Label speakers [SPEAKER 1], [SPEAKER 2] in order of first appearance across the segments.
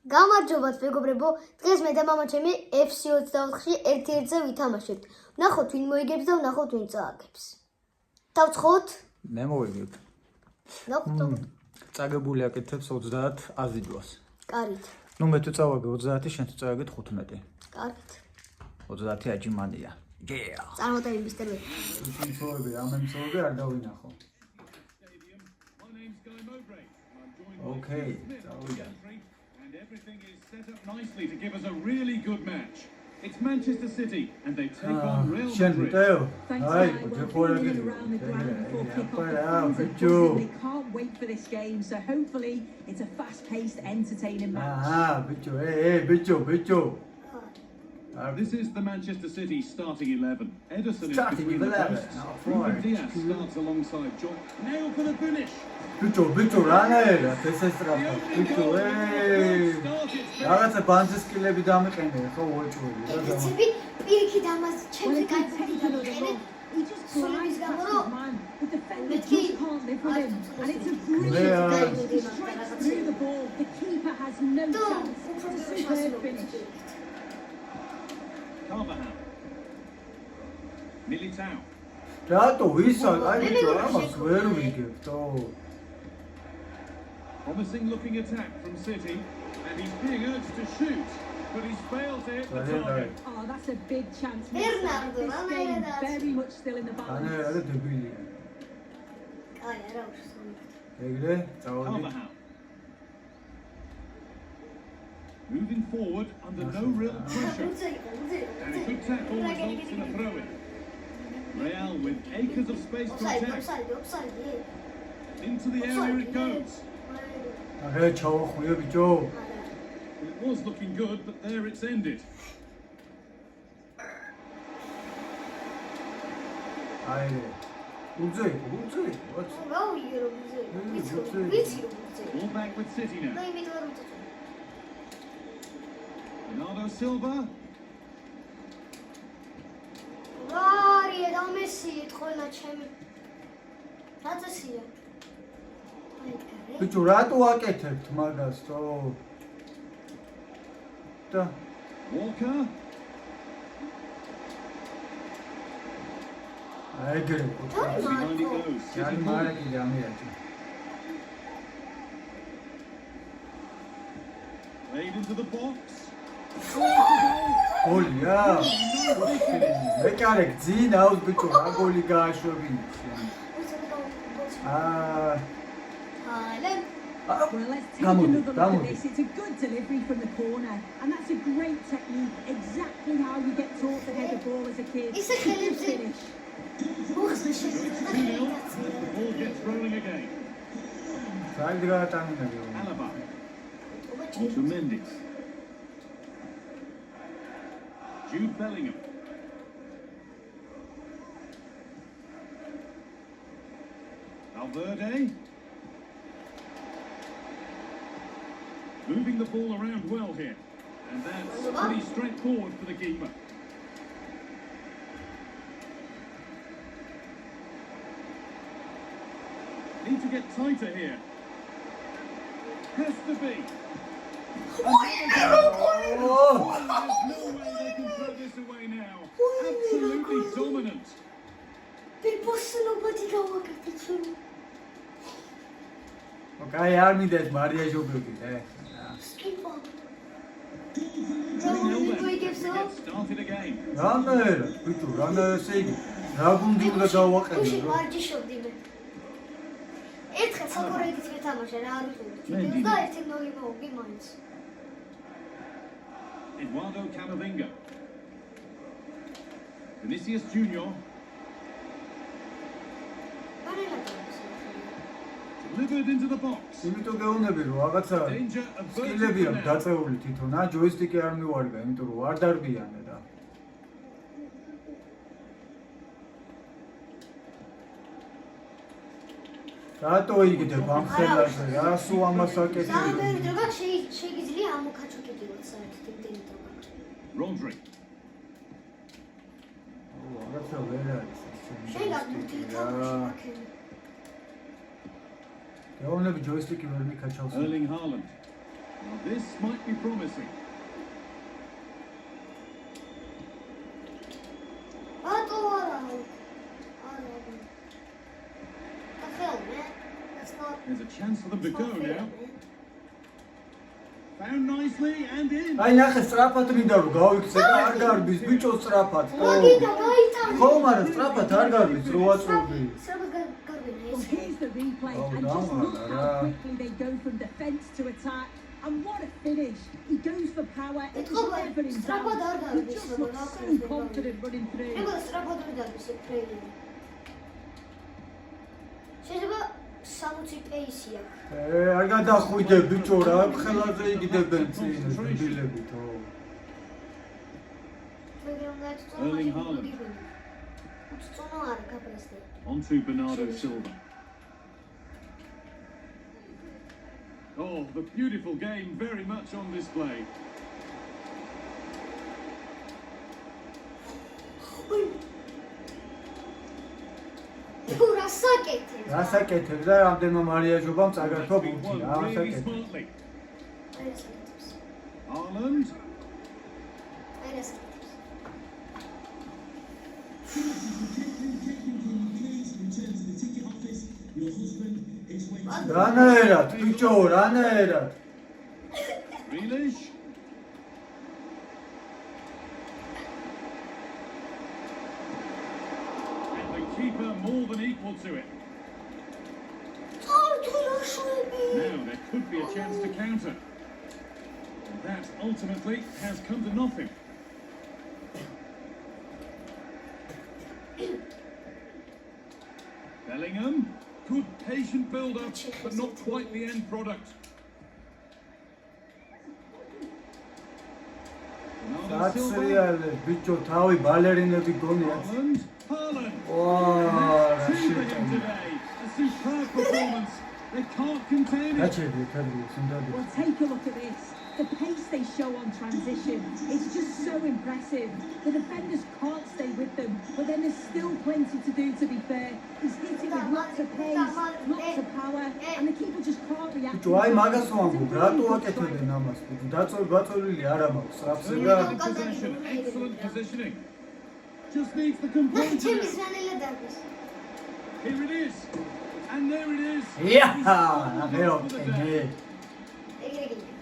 [SPEAKER 1] გამარჯობათ მეგობრებო, დღეს მე და მამა ჩემი FC24-ში 1-1-ზე ვითამაშებთ. ვნახოთ ვინ მოიგებს და ვნახოთ ვინ წააგებს. დავცხოთ?
[SPEAKER 2] მე მოვიგებ.
[SPEAKER 1] ნახოთ.
[SPEAKER 2] წაგებული აკეთებს 30 აზიდვას.
[SPEAKER 1] კარგით.
[SPEAKER 2] ნუ მე თუ წავაგე 30, შენ თუ წავაგეთ 15.
[SPEAKER 1] კარგით.
[SPEAKER 2] 30 აჯიმანია. Yeah.
[SPEAKER 1] წარმოტები მისტერ ვე.
[SPEAKER 2] მიცოვები, ამემცოვები არ დავინახო. Okay, წავიდა.
[SPEAKER 3] And everything is set up nicely to give us a really good match. It's Manchester City and they take on Real Madrid.
[SPEAKER 2] Hi,
[SPEAKER 4] around the ground before kick-off. They can't wait for this game, so hopefully it's a fast-paced, entertaining match.
[SPEAKER 3] This is the Manchester City starting 11. Ederson is
[SPEAKER 2] Starting
[SPEAKER 3] between the
[SPEAKER 2] 11.
[SPEAKER 3] posts.
[SPEAKER 2] Oh,
[SPEAKER 3] Ruben
[SPEAKER 2] right.
[SPEAKER 3] Diaz starts alongside John. Nail for the finish.
[SPEAKER 2] Bicho, rana, this is Rafa. Bicho, რაღაცა ბანძის კილები დამეყენე, ხო უეჭველი.
[SPEAKER 1] ცები პირიქით ამას ჩემზე გაიწევი და მიყენე.
[SPEAKER 4] He just
[SPEAKER 1] Swims
[SPEAKER 4] flies
[SPEAKER 1] down
[SPEAKER 4] past
[SPEAKER 1] the
[SPEAKER 4] his man. The defender just can't live with him. And it's a brilliant finish. He strikes through the ball. The keeper has no chance. It's a superb finish.
[SPEAKER 3] Carvajal. Militao.
[SPEAKER 2] რატო ვისა, აი ბიჭო, ამას ვერ ვიგებთო.
[SPEAKER 3] Promising looking attack from City, and he's being urged to shoot, but he's failed to hit the target.
[SPEAKER 4] Oh, that's a big chance.
[SPEAKER 1] Bernardo,
[SPEAKER 4] This game very much still in the
[SPEAKER 2] ანა
[SPEAKER 4] balance.
[SPEAKER 2] რა დებილია.
[SPEAKER 1] აი არა უშო.
[SPEAKER 2] ეგრე, წავედი.
[SPEAKER 3] Carvajal. Moving forward under no real pressure. And a good tackle results in a throw-in. Real with acres of space to attack. Into the area it goes.
[SPEAKER 2] აგე ჩავხვიე ბიჭო.
[SPEAKER 3] It was looking good, but there it's ended.
[SPEAKER 2] აი უძე.
[SPEAKER 1] რა ვიგე რომ ვიცი
[SPEAKER 3] All back with City now.
[SPEAKER 1] მე იმედია რომ
[SPEAKER 3] Bernardo Silva.
[SPEAKER 1] ვარია და მესი ეთქოლა ჩემი რაცესია
[SPEAKER 2] ბიჭო, რატო აკეთებთ მაგას, თო? და
[SPEAKER 3] Walker.
[SPEAKER 2] ეგრე.
[SPEAKER 3] Behind it goes. City
[SPEAKER 2] ჯანი
[SPEAKER 3] ball.
[SPEAKER 2] მარაკი გამიაჭი.
[SPEAKER 3] Played into the box.
[SPEAKER 2] გოლია. მე კარე გძინავს ბიჭო, რა გოლი გააშვები.
[SPEAKER 1] ჰალენ
[SPEAKER 4] Well, let's take
[SPEAKER 2] Come on,
[SPEAKER 4] another
[SPEAKER 2] come
[SPEAKER 4] look
[SPEAKER 2] on.
[SPEAKER 4] at this. It's a good delivery from the corner, and that's a great technique. Exactly how you get taught to head a ball as a kid.
[SPEAKER 1] It's a
[SPEAKER 4] Good
[SPEAKER 1] good
[SPEAKER 4] finish.
[SPEAKER 3] It's 2-0 as the ball gets rolling again.
[SPEAKER 2] საერთოდ გაატანინებია.
[SPEAKER 3] Alaba. To Mendes. Jude Bellingham. Valverde. Moving the ball around well here. And that's pretty straightforward for the keeper. Need to get tighter here. Has to be. There's no way they can throw this away now. Absolutely dominant.
[SPEAKER 1] პირბოსნობადი გავაკეთე ჩვენი
[SPEAKER 2] ოკეი, არ მიდეთ მარია ჟობები,
[SPEAKER 1] სკიპა
[SPEAKER 3] Get started again.
[SPEAKER 2] რანაერა, ბიჭო, რანაერა ესე იგი, რა გუნდი უნდა დავაყენო,
[SPEAKER 1] გუშინ
[SPEAKER 2] რომ
[SPEAKER 1] ვარჯიშობდი მე ერთხელ საკურაიდით მეთამაშე რა არის და 1-0 მოვგი მაინც
[SPEAKER 3] Eduardo Camavinga. Vinicius Junior. Delivered into the box.
[SPEAKER 2] იმიტომ გეუბნები რომ რაღაცა
[SPEAKER 3] Danger averted
[SPEAKER 2] სკილები
[SPEAKER 3] for
[SPEAKER 2] აქვს
[SPEAKER 3] now.
[SPEAKER 2] დაწეული თვითონ, ჯოისტიკი არ მივარგა, იმიტომ რომ არ დარბიანე რა. რატო იგდებ ამ ხელაზე? რა სულ ამას აკეთებ?
[SPEAKER 1] სამბერი დროგა შეიძლება ამოქაჩოკიდოთ საერთოდ იმდენი დროგა
[SPEAKER 3] Rodri.
[SPEAKER 2] რაღაცა ვერ არის ეს.
[SPEAKER 1] შეიძლება თვითონ
[SPEAKER 2] გეუბნები ჯოისტიკი ვერ მიქაჩავს.
[SPEAKER 3] Erling Haaland. Now this might be promising.
[SPEAKER 1] რატო არა? That's not.
[SPEAKER 3] There's a chance for them to go now. Found nicely and in.
[SPEAKER 2] აი ნახე სწრაფად მინდა რომ გავიქცე და არ გარბის ბიჭო სწრაფად.
[SPEAKER 1] მაგიდა გაიტანე.
[SPEAKER 2] ხო, მაგრამ სწრაფად არ გარბის რო აწვევი.
[SPEAKER 4] Well, here's the replay,
[SPEAKER 2] Oh,
[SPEAKER 4] and just
[SPEAKER 2] damn,
[SPEAKER 4] look how
[SPEAKER 2] yeah.
[SPEAKER 4] quickly they go from defence to attack. And what a finish! He goes for power. It was never in doubt. He just looks so confident running through.
[SPEAKER 1] შეიძლება 60 პეისი აქვს.
[SPEAKER 2] არ გადახვიდე ბიჭო რა, ხელაზე იგდებენ წინ დილები თო.
[SPEAKER 3] Erling Haaland. On to Bernardo Silva. Oh, the beautiful game very much on display.
[SPEAKER 2] რასაკეთებს და რამდენმა მარიაჟობამ წაგართვა
[SPEAKER 3] He
[SPEAKER 2] ბურთი,
[SPEAKER 3] won
[SPEAKER 2] რა
[SPEAKER 3] really
[SPEAKER 2] რასაკეთებს.
[SPEAKER 3] smartly. Haaland.
[SPEAKER 2] რანაერად, ბიჭო, რანაერად.
[SPEAKER 3] Grealish. And the keeper more than equal to it. Now there could be a chance to counter. And that ultimately has come to nothing. Bellingham. Good patient build-up, but not quite the end product. Bernardo Silva.
[SPEAKER 2] საცრიალე, ბიჭო, თავი ბალერინები გონიათ.
[SPEAKER 3] Haaland. Haaland.
[SPEAKER 2] ვაა, რა
[SPEAKER 3] Two for him
[SPEAKER 2] შეჭამი.
[SPEAKER 3] today. A superb performance. They can't contain it.
[SPEAKER 2] გაჩერდი, თარგმნი, სინდადი.
[SPEAKER 4] Well, take a look at this. The pace they show on transition, it's just so impressive. The defenders can't stay with them, but then there's still plenty to do, to be fair. He's hitting with lots of pace, lots of power, and the keeper just can't react.
[SPEAKER 2] ბიჭო, აი მაგას ვამბობ, რატო აკეთებენ ამას? ბიჭო, დაწოლილი არ აქვს, სრაფსა და
[SPEAKER 3] Good possession. Excellent positioning. Just needs the composure. Here it is. And there it is.
[SPEAKER 2] იაჰა, აღეო,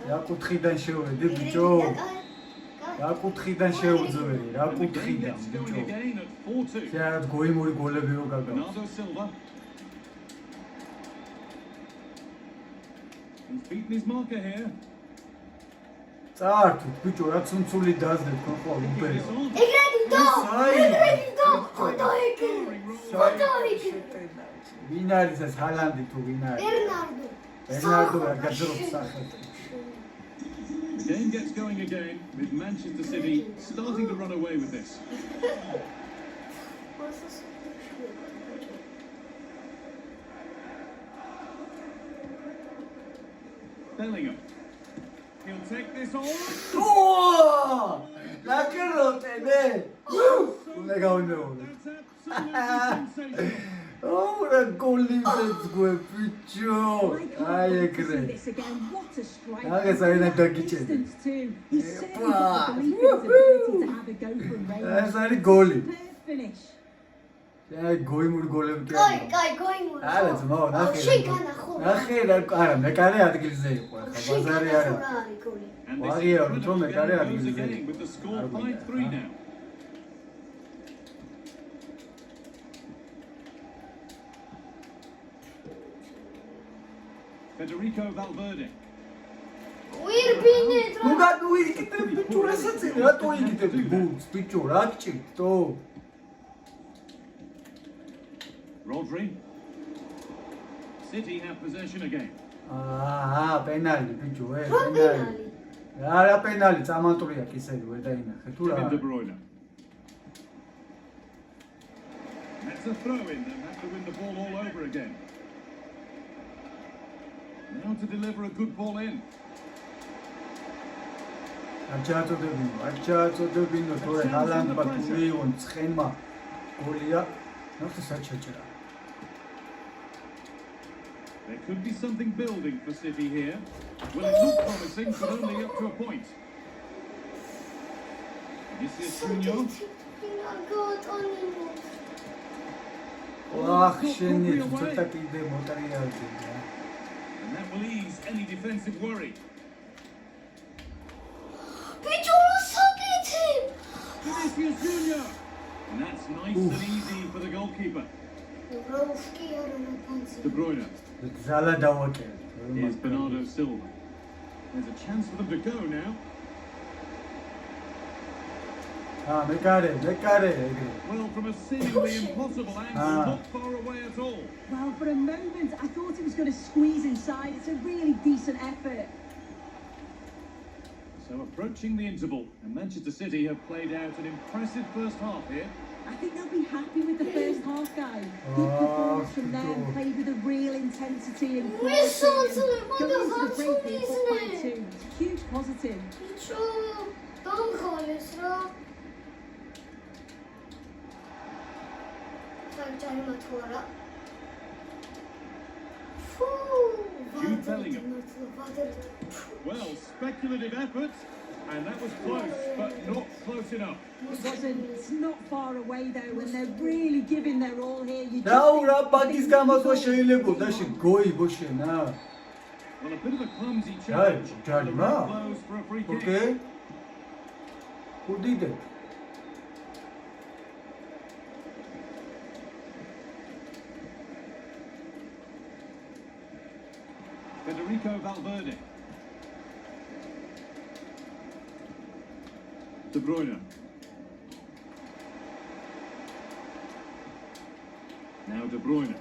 [SPEAKER 2] რა კუთხიდან შევედი, ბიჭო? რა კუთხიდან შევძველი, რა
[SPEAKER 3] And the game
[SPEAKER 2] კუთხიდან,
[SPEAKER 3] gets going
[SPEAKER 2] ბიჭო?
[SPEAKER 3] again at 4-2.
[SPEAKER 2] შეარად გოიმური გოლები რო გაგავს.
[SPEAKER 3] Bernardo Silva. He's beaten his marker here.
[SPEAKER 2] წაართვით, ბიჭო, რა ცუნცული დაძდეთ თქვენ ხო
[SPEAKER 3] Keeping
[SPEAKER 2] უპერო.
[SPEAKER 3] this on.
[SPEAKER 2] ვინ არის ეს ჰალანდი თუ ვინ არის? ბერნარდო არ გაძრობს სახით.
[SPEAKER 3] The game gets going again with Manchester City starting to run away with this. Bellingham. He'll take this on.
[SPEAKER 2] ნაკეროტენე. უნდა გავინეულო.
[SPEAKER 3] That's absolutely sensational.
[SPEAKER 2] რა გოლი მეძგვე ბიჭო. აი
[SPEAKER 4] I
[SPEAKER 2] ეგრე.
[SPEAKER 4] can't this again. What a strike!
[SPEAKER 2] Agus aina dagichedi.
[SPEAKER 4] Distance too. He's certainly
[SPEAKER 2] Epa.
[SPEAKER 4] got the belief in his ability to have a go from range.
[SPEAKER 2] ეს არის გოლი.
[SPEAKER 4] Superb finish.
[SPEAKER 2] აი გოიმური გოლები კი
[SPEAKER 1] კაი,
[SPEAKER 2] არა.
[SPEAKER 1] კაი, გოიმური.
[SPEAKER 2] არა ძმაო, ნახე.
[SPEAKER 1] შეგანახო.
[SPEAKER 2] ნახე რა, არა, მე კარი ადგილზე იყო, ახლა ბაზარი არა.
[SPEAKER 3] And
[SPEAKER 2] Well,
[SPEAKER 3] this
[SPEAKER 2] yeah,
[SPEAKER 3] incredible
[SPEAKER 2] Tom,
[SPEAKER 3] game
[SPEAKER 2] carry on
[SPEAKER 3] goes
[SPEAKER 2] with
[SPEAKER 3] again
[SPEAKER 2] it.
[SPEAKER 3] with the score
[SPEAKER 2] I'll be
[SPEAKER 3] 5-3
[SPEAKER 2] there,
[SPEAKER 3] now. Federico Valverde.
[SPEAKER 2] ნუ გადუიგდებ ბიჭო, რასაც რატო იგდებ ბურთს ბიჭო, რა გჭირდო?
[SPEAKER 3] Rodri. City have possession again.
[SPEAKER 2] პენალი ბიჭო, პენალი. რა პენალი წამანტური აქვს ისე ვერ დაინახე თუ რა.
[SPEAKER 3] Kevin De Bruyne. That's a throw in. They'll have to win the ball all over again. Now to deliver a good ball in.
[SPEAKER 2] აჩაწოდებინო თორე ჰალანდმა თუ მიიღონ ცხენმა გოლია, ნახე საჩაჭრა.
[SPEAKER 3] There could be something building for City here. Well, it looked promising, but only up to a point. Vinicius Junior.
[SPEAKER 2] Ах, შენი ცოტა კიდე მოტარიალდი.
[SPEAKER 3] And that will ease any defensive worry. Vinicius Junior. And that's nice and easy for the goalkeeper. De Bruyne.
[SPEAKER 2] ზალა დავაკერე.
[SPEAKER 3] Here's Bernardo Silva. There's a chance for them to go now.
[SPEAKER 2] მეკარე.
[SPEAKER 3] Well, from a seemingly impossible angle, not far away at all.
[SPEAKER 4] Well, for a moment, I thought he was going to squeeze inside. It's a really decent effort.
[SPEAKER 3] So approaching the interval, and Manchester City have played out an impressive first half here.
[SPEAKER 4] I think they'll be happy with the first half, guys. Good performance from them, played with a real intensity and quality. Going into the break, they got by 2. It's a huge positive.
[SPEAKER 3] Jude Bellingham. Well, speculative effort, and that was close, but not close enough.
[SPEAKER 4] It's not far away though, and they're really giving their all here. You just
[SPEAKER 2] დაურა
[SPEAKER 4] think
[SPEAKER 2] პაკის
[SPEAKER 4] they
[SPEAKER 2] გამოსვა
[SPEAKER 4] can
[SPEAKER 2] შეიძლებოდა გოიბო შენა.
[SPEAKER 3] Well, a bit of a clumsy challenge.
[SPEAKER 2] Jari,
[SPEAKER 3] The
[SPEAKER 2] ma.
[SPEAKER 3] red blows for a free kick.
[SPEAKER 2] Okay. Kudide.
[SPEAKER 3] Federico Valverde. De Bruyne. Now De Bruyne.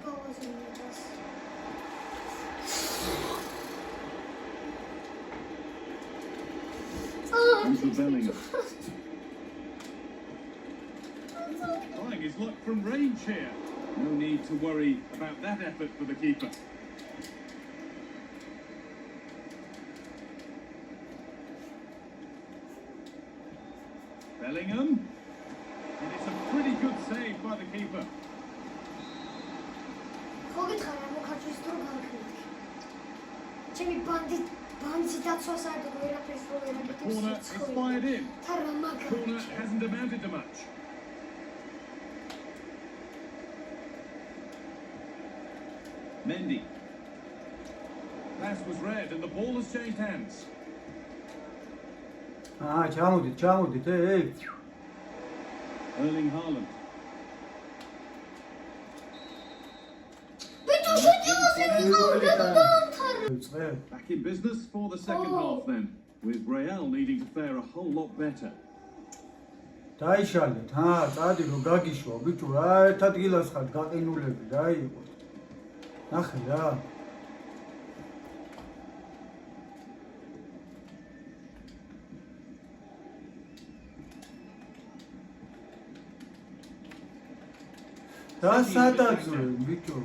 [SPEAKER 3] Into Bellingham. Trying his luck from range here. No need to worry about that effort for the keeper. Bellingham. And it's a pretty good save by the keeper. The corner is fired in. Corner hasn't amounted to much. Mendy. Pass was red and the ball has changed hands.
[SPEAKER 2] ჩამოდით, ეი.
[SPEAKER 3] Erling Haaland. Back in business for the second half then, with Real needing to fare a whole lot better.
[SPEAKER 2] დაიშალეთ, წადი რომ გაგიშვა, ბიჭო, რა ერთ ადგილას ხარ გაყინულები, დაიყო. ნახე რა. დასადაძვე, ბიჭო.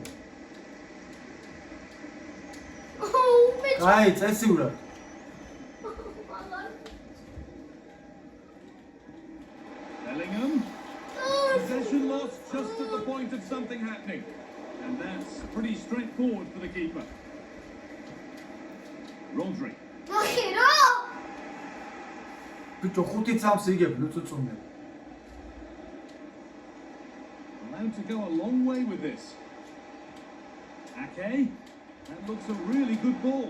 [SPEAKER 2] აი, წესიურად.
[SPEAKER 3] Bellingham. Possession lost just at the point of something happening. And that's pretty straightforward for the keeper. Rodri.
[SPEAKER 2] ბიჭო, 5 წამს იგებ, ნუ წუწუნე.
[SPEAKER 3] Allowed to go a long way with this. Ake. That looks a really good ball.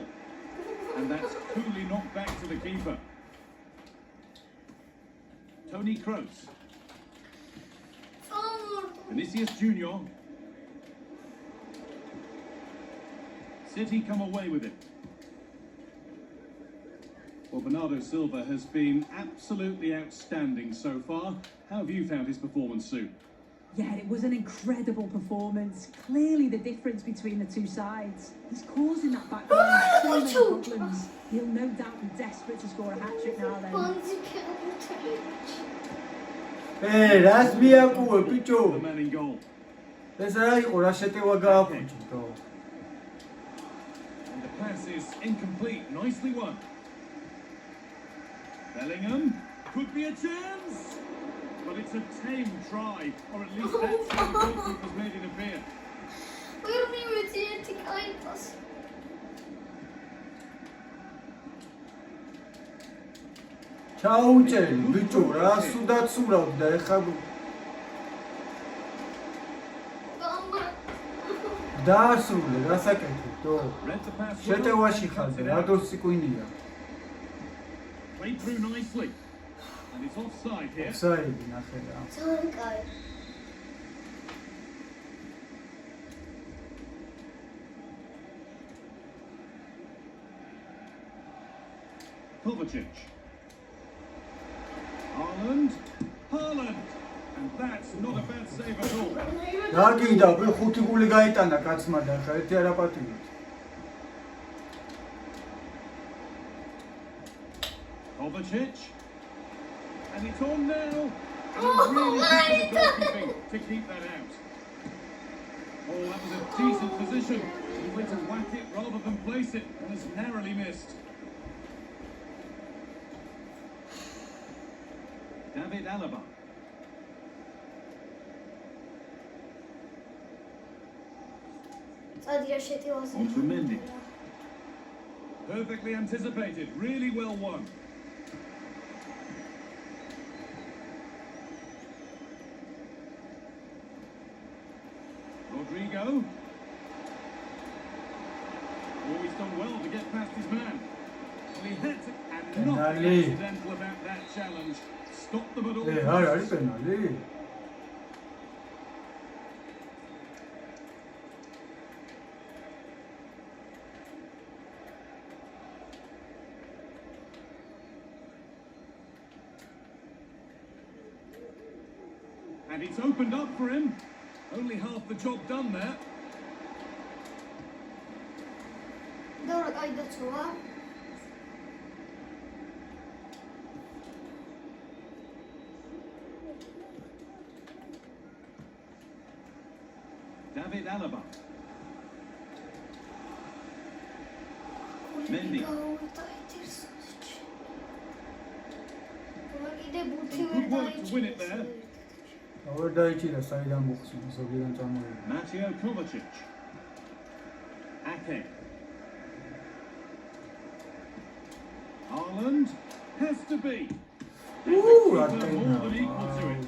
[SPEAKER 3] And that's coolly knocked back to the keeper. Toni Kroos. Vinicius Junior. City come away with it. Well, Bernardo Silva has been absolutely outstanding so far. How have you found his performance, Sue?
[SPEAKER 4] Yeah, it was an incredible performance. Clearly the difference between the two sides. He's causing that back line so many problems. He'll no doubt be desperate to score a hat-trick now then.
[SPEAKER 2] ეი, რას მიაკუე, ბიჭო?
[SPEAKER 3] The man in goal.
[SPEAKER 2] ეს რა იყო, რა შეტევა გააფუჭო?
[SPEAKER 3] And the pass is incomplete. Nicely won. Bellingham. Could be a chance. But it's a tame try. Or at least that's how the goalkeeper's made it appear.
[SPEAKER 2] ჩაუჭერი ბიჭო რა სუდაც ურავდი და ეხა დაასრულე გასაკეთებო
[SPEAKER 3] Read the pass well.
[SPEAKER 2] შეტევაში ხარდე რადო სიკვინია
[SPEAKER 3] Played through nicely. And it's offside here.
[SPEAKER 2] საიდი ნახე რა
[SPEAKER 1] ძალიან კაი.
[SPEAKER 3] Kovacic. Haaland. Haaland. And that's not a bad save at all.
[SPEAKER 2] რა გინდა ხუთი გული გაიტანა კაცმა და ხა ერთი არ აპატიოთ
[SPEAKER 3] Kovacic. And it's on now. And it's really good for the goalkeeping to keep that out. Oh, that was a decent position. He went to whack it rather than place it and has narrowly missed. David Alaba.
[SPEAKER 1] წადია შეტევაზე.
[SPEAKER 3] On to Mendy. Perfectly anticipated. Really well won. Rodrigo. Oh, he's done well to get past his man. Well, he had to, and nothing
[SPEAKER 2] Penalty.
[SPEAKER 3] accidental about that challenge. Stop them at all
[SPEAKER 2] ე არ არის
[SPEAKER 3] costs.
[SPEAKER 2] პენალი
[SPEAKER 3] And it's opened up for him. Only half the job done there.
[SPEAKER 1] დორა კაი დაცვა.
[SPEAKER 3] David Alaba. Mendy. Good work to win it there.
[SPEAKER 2] აღარ დაიჭირა საიდან მოხსნა ზოგიდან წამოიღო
[SPEAKER 3] Mateo Kovacic. Ake. Haaland has to be. And the
[SPEAKER 2] რა
[SPEAKER 3] keeper more than equal to it.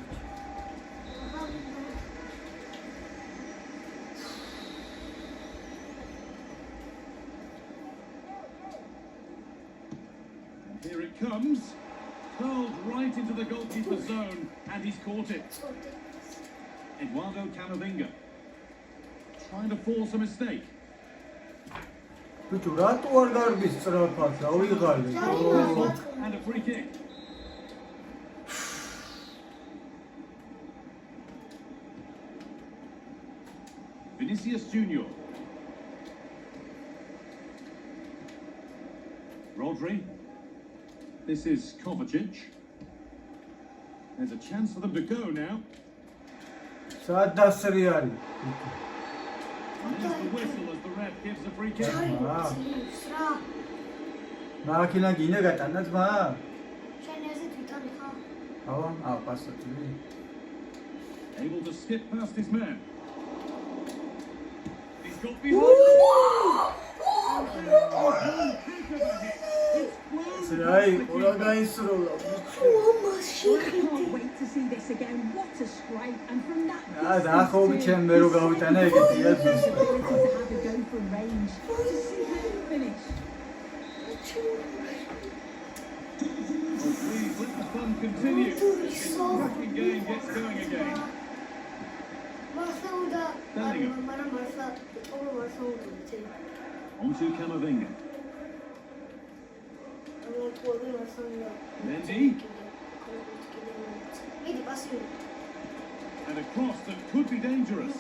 [SPEAKER 3] And here it comes. Curled right into the goalkeeper's zone, and he's caught it. Eduardo Camavinga. Trying to force a mistake.
[SPEAKER 2] ბიჭო რატო არ გარბის სწრაფად დავიღალე
[SPEAKER 3] And a free kick. Vinicius Junior. Rodri. This is Kovacic. There's a chance for them to go now.
[SPEAKER 2] საათ დასრი არის
[SPEAKER 3] And there's the whistle as the ref gives the free kick.
[SPEAKER 2] მაქინა გინდა გატანა ძმა
[SPEAKER 1] შენ ესე თვითონ ხარ.
[SPEAKER 2] ავა პასატი
[SPEAKER 3] Able to skip past his man. He's got behind.
[SPEAKER 2] რაი ყურა გაისროლა
[SPEAKER 4] Can't wait to see this again. What a strike! And from that
[SPEAKER 2] დაახოვი ჩემ რო გავიტანა ეგეთია
[SPEAKER 4] distance, to have a go from range. To see him finish.
[SPEAKER 3] Oh, please let the fun continue. This cracking game gets going again.
[SPEAKER 1] მარსაუდა მაგრამ მარსა ყოველ მარსაუდა
[SPEAKER 3] On to Camavinga. Mendy. And a cross that could be dangerous.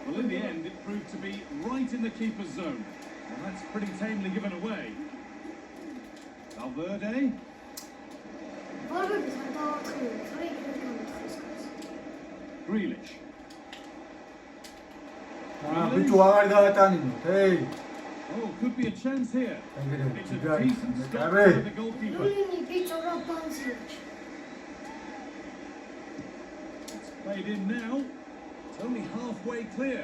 [SPEAKER 3] Well, in the end, it proved to be right in the keeper's zone. And that's pretty tamely given away. Valverde. Grealish.
[SPEAKER 2] ბიჭო აღარ გაატანინოთ ეი
[SPEAKER 3] Oh, could be a chance here.
[SPEAKER 2] ეგრევე
[SPEAKER 3] It's a
[SPEAKER 2] გარი
[SPEAKER 3] decent stop
[SPEAKER 2] გარე
[SPEAKER 3] for the goalkeeper. It's played in now. It's only halfway clear.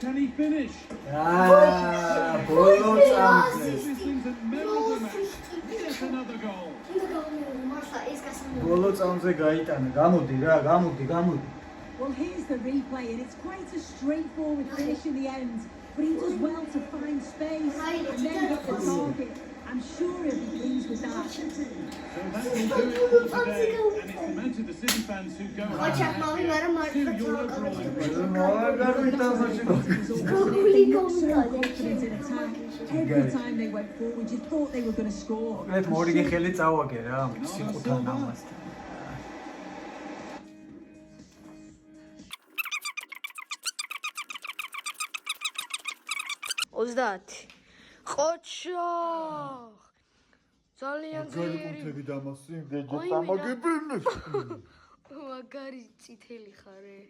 [SPEAKER 3] Can he finish?
[SPEAKER 2] ბოლო წამზე.
[SPEAKER 3] This thing's a memorable match. Yet another goal.
[SPEAKER 2] ბოლო წამზე გაიტანა. გამოდი რა, გამოდი.
[SPEAKER 4] Well, here's the replay, and it's quite a straightforward finish in the end. But he does well to find space and then hit the target. I'm sure he'll be pleased with that.
[SPEAKER 3] So that will do it for today. And it's the Manchester City fans who go home happy. To Europa
[SPEAKER 4] They looked so confident in attack. Every time they went forward, you thought they were going to score.
[SPEAKER 2] მოკლედ მორიგი ხელი წავაგე რა, სიყუთან ამასთან.
[SPEAKER 1] ყოჩო ძალიან
[SPEAKER 5] გერიკუნთები დამასწრე დეჯა სამაგებინე
[SPEAKER 1] მაგარი წითელი ხარე